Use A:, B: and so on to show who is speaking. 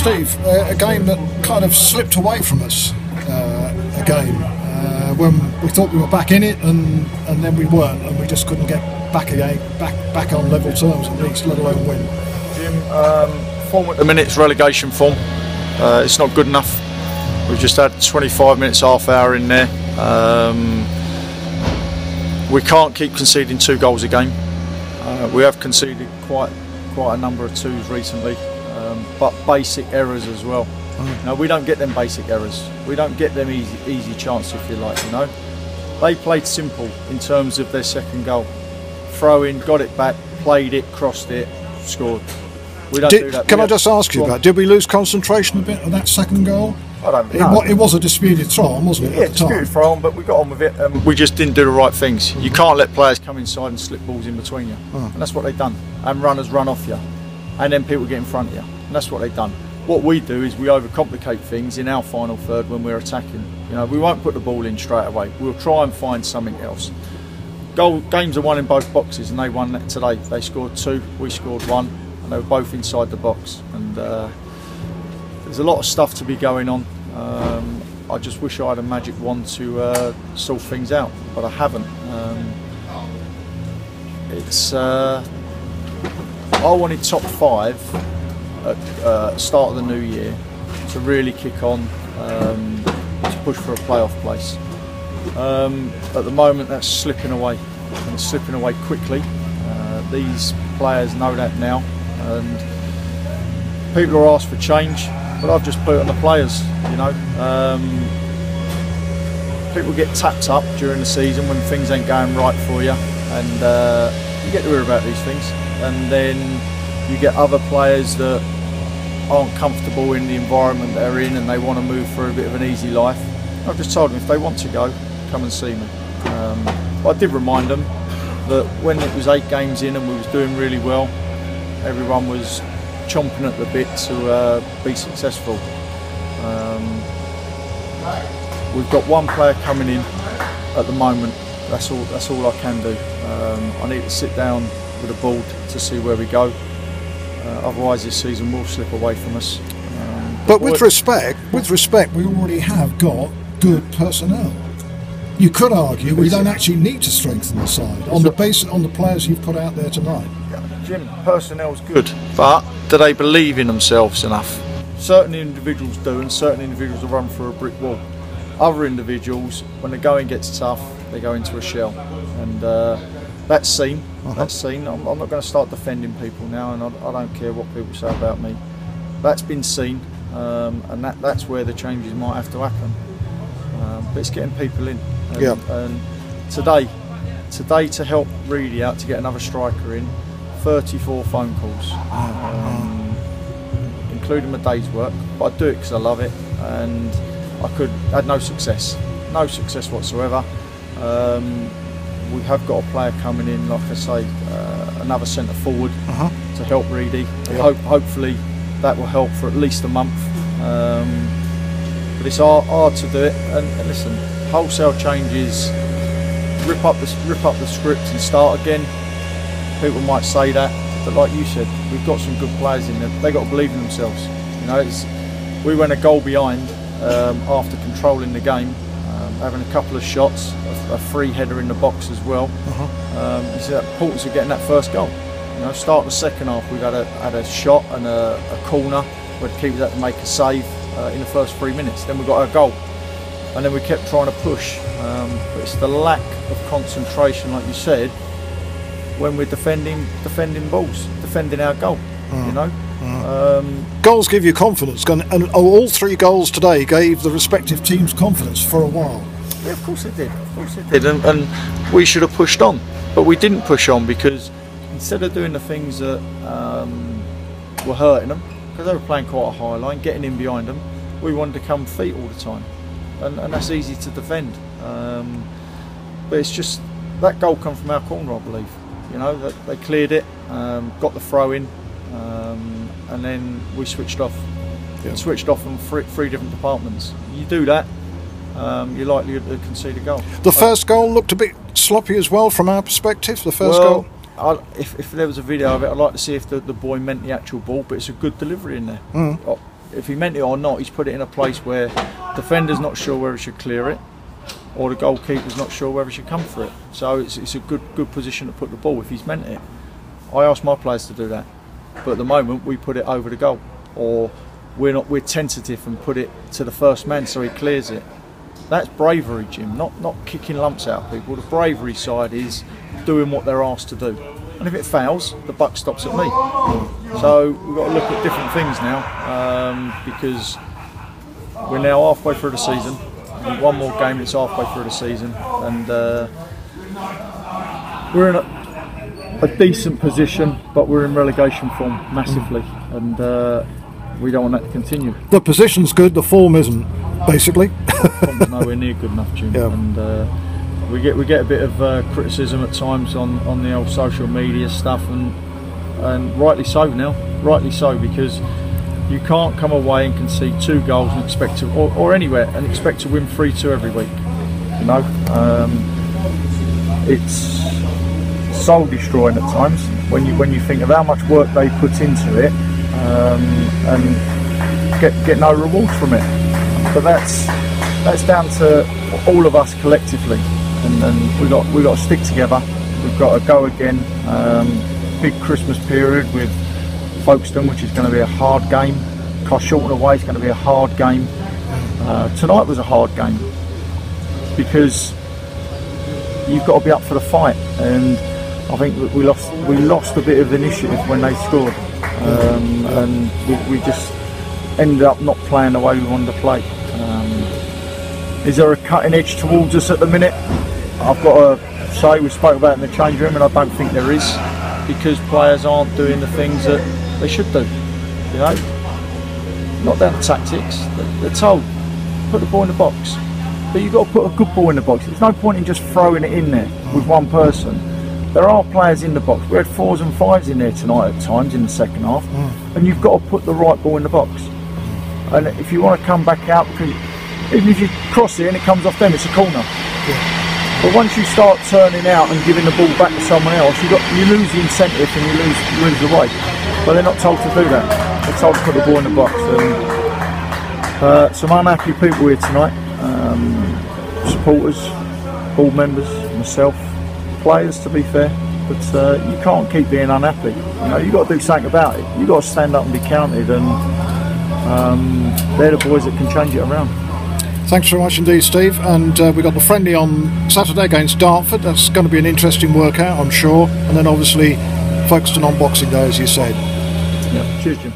A: Steve, a game that kind of slipped away from us again when we thought we were back in it, and then we weren't, and we just couldn't get back on level terms at least, let alone win.
B: Jim, form at the minute's relegation form. It's not good enough. We've just had 25 minutes, half hour in there. We can't keep conceding 2 goals a game. We have conceded quite a number of 2s recently, but basic errors as well. No, we don't get them basic errors. We don't get them easy chances, if you like. You know, they played simple in terms of their second goal. Throw in, got it back, played it, crossed it, scored. We don't do that.
A: Can I just ask you about? Did we lose concentration a bit on that second goal?
B: I don't know.
A: It was a disputed throw-on, wasn't it?
B: Yeah,
A: at the time?
B: disputed throw-on, but we got on with it. We just didn't do the right things. You can't let players come inside and slip balls in between you, and that's what they've done. And runners run off you, and then people get in front of you, and that's what they've done. What we do is we overcomplicate things in our final third when we're attacking. You know, we won't put the ball in straight away. We'll try and find something else. Games are won in both boxes, and they won that today. They scored 2, we scored 1, and they were both inside the box. And there's a lot of stuff to be going on. I just wish I had a magic wand to sort things out, but I haven't. I wanted top 5 at start of the new year to really kick on, to push for a playoff place. At the moment that's slipping away, and it's slipping away quickly. These players know that now, and people are asked for change, but I've just put it on the players. You know, people get tapped up during the season when things ain't going right for you, and you get to hear about these things, and then you get other players that aren't comfortable in the environment they're in, and they want to move for a bit of an easy life. I've just told them if they want to go, come and see me. But I did remind them that when it was 8 games in and we was doing really well, everyone was chomping at the bit to be successful. We've got 1 player coming in at the moment. That's all I can do. I need to sit down with the board to see where we go. Otherwise, this season will slip away from us.
A: But with respect, we already have got good personnel. You could argue we don't actually need to strengthen the side on the basis on the players you've put out there tonight.
B: Jim, personnel's good, but do they believe in themselves enough? Certain individuals do, and certain individuals will run through a brick wall. Other individuals, when the going gets tough, they go into a shell, and that's seen. That's seen. I'm not going to start defending people now, and I don't care what people say about me. That's been seen, and that's where the changes might have to happen. But it's getting people in. And today to help Reedy out to get another striker in, 34 phone calls, including my day's work. But I do it because I love it, and I had no success whatsoever. We have got a player coming in, like I say, another centre forward to help Reedy. Hopefully that will help for at least a month. But it's hard to do it. And listen, wholesale changes, rip up the script and start again. People might say that, but like you said, we've got some good players in there. They got to believe in themselves. You know, we went a goal behind after controlling the game, having a couple of shots, a free header in the box as well. You see the importance of getting that first goal. You know, start the second half, we've had a shot and a corner where the keeper had to make a save in the first 3 minutes. Then we got our goal, and then we kept trying to push. But it's the lack of concentration, like you said, when we're defending balls, defending our goal. You know.
A: Goals give you confidence, and all 3 goals today gave the respective teams confidence for a while.
B: Yeah, of course it did. Of course it did, and we should have pushed on, but we didn't push on because instead of doing the things that were hurting them, because they were playing quite a high line, getting in behind them, we wanted to come feet all the time, and that's easy to defend. But it's just that goal come from our corner, I believe. You know, that they cleared it, got the throw in. And then we switched off. Switched off on 3 different departments. You do that, you're likely to concede a goal.
A: The first goal looked a bit sloppy as well from our perspective. The first goal.
B: If there was a video of it, I'd like to see if the boy meant the actual ball, but it's a good delivery in there. if he meant it or not, he's put it in a place where defender's not sure where he should clear it, or the goalkeeper's not sure whether he should come for it. So it's a good position to put the ball if he's meant it. I ask my players to do that, but at the moment we put it over the goal, or we're tentative and put it to the first man so he clears it. That's bravery, Jim, not kicking lumps out of people. The bravery side is doing what they're asked to do. And if it fails, the buck stops at me. So we've got to look at different things now, because we're now halfway through the season. One more game, it's halfway through the season, and we're in a decent position, but we're in relegation form massively, and we don't want that to continue.
A: The position's good, the form isn't, basically.
B: Form's nowhere near good enough, Jim.
A: Yeah.
B: And we get a bit of criticism at times on the old social media stuff, and rightly so now. Rightly so, because you can't come away and concede 2 goals and expect to, or anywhere, and expect to win 3-2 every week. You know, it's soul destroying at times when you think of how much work they put into it, and get no rewards from it. But that's down to all of us collectively, and we got to stick together. We've got to go again. Big Christmas period with Folkestone, which is going to be a hard game. Shorten away is going to be a hard game. Tonight was a hard game because you've got to be up for the fight, and I think we lost a bit of initiative when they scored, and we just ended up not playing the way we wanted to play. Is there a cutting edge towards us at the minute? I've got to say, we spoke about it in the change room, and I don't think there is, because players aren't doing the things that they should do. You know, not down to tactics. They're told, put the ball in the box, but you've got to put a good ball in the box. There's no point in just throwing it in there with one person. There are players in the box. We had 4s and 5s in there tonight at times in the second half, and you've got to put the right ball in the box. And if you want to come back out, because even if you cross it and it comes off them, it's a corner. Yeah. But once you start turning out and giving the ball back to someone else, you lose the incentive and you lose the way. But they're not told to do that. They're told to put the ball in the box. And some unhappy people here tonight. Supporters, board members, myself, players, to be fair. But you can't keep being unhappy. You know, you've got to do something about it. You've got to stand up and be counted, and they're the boys that can change it around.
A: Thanks very much indeed, Steve. And we've got the friendly on Saturday against Dartford. That's going to be an interesting workout, I'm sure. And then obviously Folkestone on Boxing Day, as you said.
B: Yeah. Cheers, Jim.